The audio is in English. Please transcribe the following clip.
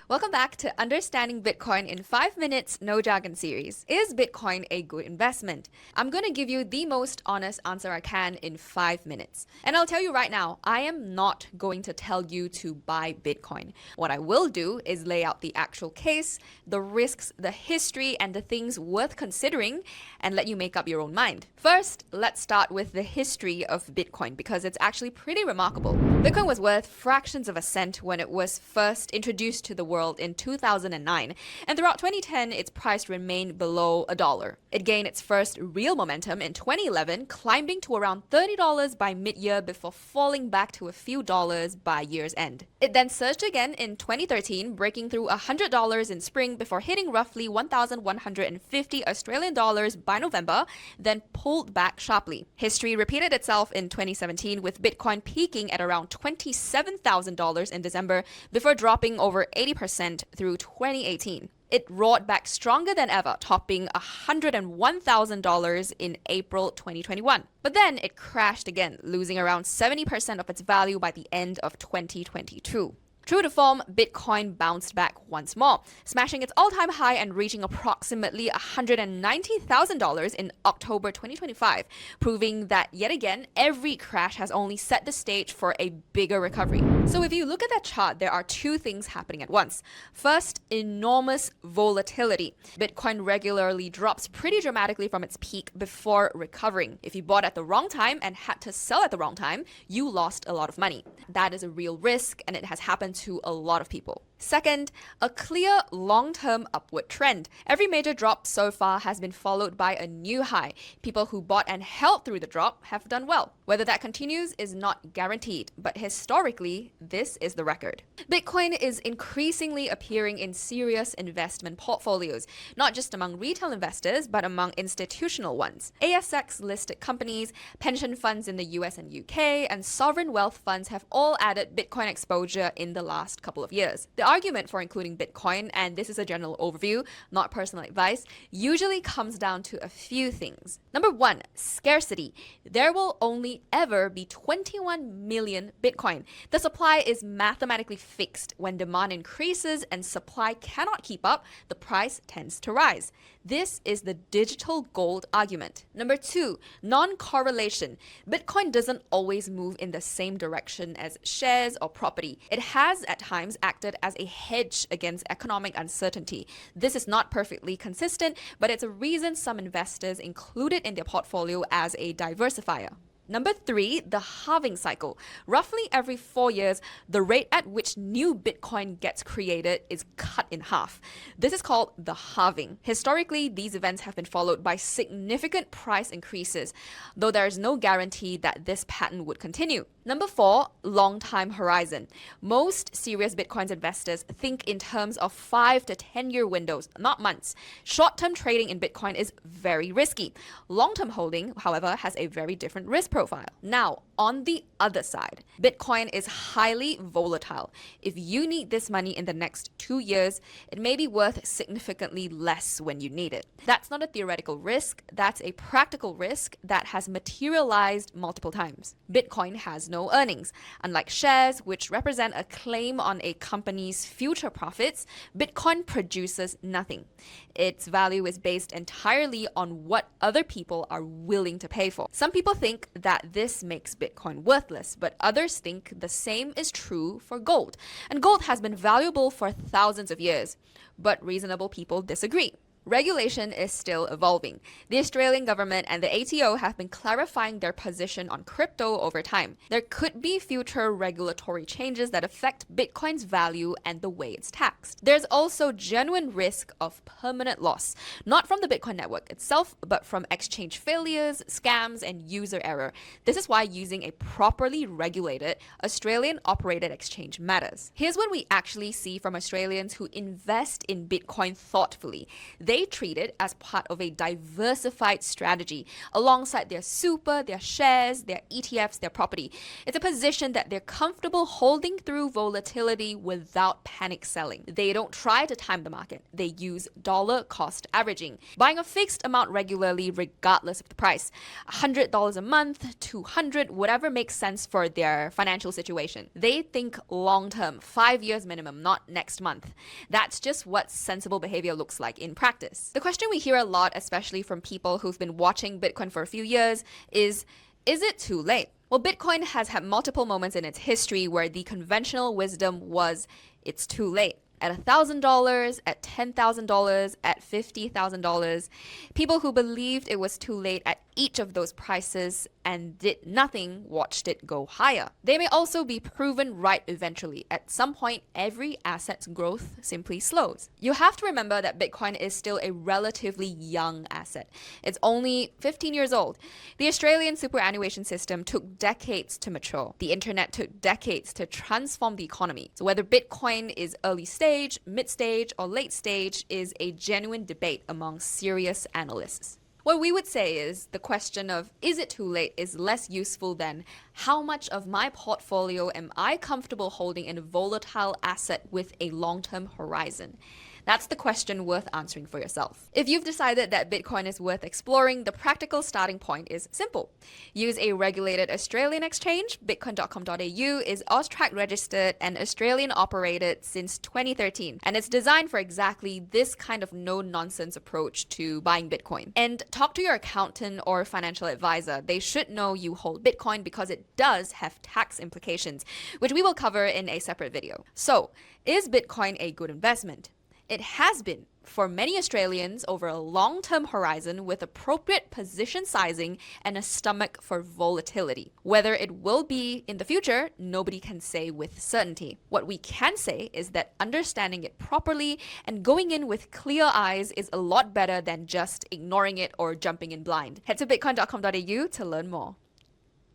Welcome back to Understanding Bitcoin in 5 Minutes, No Jargon series. Is Bitcoin a good investment? I'm going to give you the most honest answer I can in 5 minutes. And I'll tell you right now, I am not going to tell you to buy Bitcoin. What I will do is lay out the actual case, the risks, the history, and the things worth considering, and let you make up your own mind. First, let's start with the history of Bitcoin because it's actually pretty remarkable. Bitcoin was worth fractions of a cent when it was first introduced to the world in 2009, and throughout 2010, its price remained below $1. It gained its first real momentum in 2011, climbing to around $30 by mid-year before falling back to a few dollars by year's end. It then surged again in 2013, breaking through $100 in spring before hitting roughly 1,150 Australian dollars by November, then pulled back sharply. History repeated itself in 2017 with Bitcoin peaking at around $27,000 in December before dropping over 80% through 2018. It roared back stronger than ever, topping $101,000 in April 2021. But then it crashed again, losing around 70% of its value by the end of 2022. True to form, Bitcoin bounced back once more, smashing its all-time high and reaching approximately $190,000 in October 2025, proving that yet again, every crash has only set the stage for a bigger recovery. So if you look at that chart, there are two things happening at once. First, enormous volatility. Bitcoin regularly drops pretty dramatically from its peak before recovering. If you bought at the wrong time and had to sell at the wrong time, you lost a lot of money. That is a real risk, and it has happened to a lot of people. Second, a clear long-term upward trend. Every major drop so far has been followed by a new high. People who bought and held through the drop have done well. Whether that continues is not guaranteed, but historically, this is the record. Bitcoin is increasingly appearing in serious investment portfolios, not just among retail investors, but among institutional ones. ASX-listed companies, pension funds in the US and UK, and sovereign wealth funds have all added Bitcoin exposure in the last couple of years. The argument for including Bitcoin, and this is a general overview, not personal advice, usually comes down to a few things. Number one, scarcity. There will only ever be 21 million Bitcoin. The supply is mathematically fixed. When demand increases and supply cannot keep up, the price tends to rise. This is the digital gold argument. Number two, non-correlation. Bitcoin doesn't always move in the same direction as shares or property. It has at times acted as a hedge against economic uncertainty. This is not perfectly consistent, but it's a reason some investors include it in their portfolio as a diversifier. Number three, the halving cycle. Roughly every 4 years, the rate at which new Bitcoin gets created is cut in half. This is called the halving. Historically, these events have been followed by significant price increases, though there is no guarantee that this pattern would continue. Number four, long time horizon. Most serious Bitcoin investors think in terms of 5 to 10 year windows, not months. Short-term trading in Bitcoin is very risky. Long-term holding, however, has a very different risk profile. Now, on the other side, Bitcoin is highly volatile. If you need this money in the next 2 years, it may be worth significantly less when you need it. That's not a theoretical risk, that's a practical risk that has materialized multiple times. Bitcoin has no earnings. Unlike shares, which represent a claim on a company's future profits, Bitcoin produces nothing. Its value is based entirely on what other people are willing to pay for. Some people think that this makes Bitcoin worthless, but others think the same is true for gold. And gold has been valuable for thousands of years, but reasonable people disagree. Regulation is still evolving. The Australian government and the ATO have been clarifying their position on crypto over time. There could be future regulatory changes that affect Bitcoin's value and the way it's taxed. There's also genuine risk of permanent loss, not from the Bitcoin network itself, but from exchange failures, scams, and user error. This is why using a properly regulated Australian-operated exchange matters. Here's what we actually see from Australians who invest in Bitcoin thoughtfully. They they treat it as part of a diversified strategy alongside their super, their shares, their ETFs, their property. It's a position that they're comfortable holding through volatility without panic selling. They don't try to time the market. They use dollar cost averaging, buying a fixed amount regularly regardless of the price. $100 a month, $200, whatever makes sense for their financial situation. They think long term, 5 years minimum, not next month. That's just what sensible behavior looks like in practice. The question we hear a lot, especially from people who've been watching Bitcoin for a few years, is it too late? Well, Bitcoin has had multiple moments in its history where the conventional wisdom was it's too late. At $1,000, at $10,000, at $50,000. People who believed it was too late at each of those prices and did nothing watched it go higher. They may also be proven right eventually. At some point, every asset's growth simply slows. You have to remember that Bitcoin is still a relatively young asset. It's only 15 years old. The Australian superannuation system took decades to mature. The internet took decades to transform the economy. So whether Bitcoin is early stage, mid stage, or late stage is a genuine debate among serious analysts. What we would say is the question of is it too late is less useful than how much of my portfolio am I comfortable holding in a volatile asset with a long-term horizon? That's the question worth answering for yourself. If you've decided that Bitcoin is worth exploring, the practical starting point is simple. Use a regulated Australian exchange. Bitcoin.com.au is AUSTRAC-registered and Australian operated since 2013. And it's designed for exactly this kind of no-nonsense approach to buying Bitcoin. And talk to your accountant or financial advisor. They should know you hold Bitcoin because it does have tax implications, which we will cover in a separate video. So, is Bitcoin a good investment? It has been for many Australians over a long-term horizon with appropriate position sizing and a stomach for volatility. Whether it will be in the future, nobody can say with certainty. What we can say is that understanding it properly and going in with clear eyes is a lot better than just ignoring it or jumping in blind. Head to bitcoin.com.au to learn more.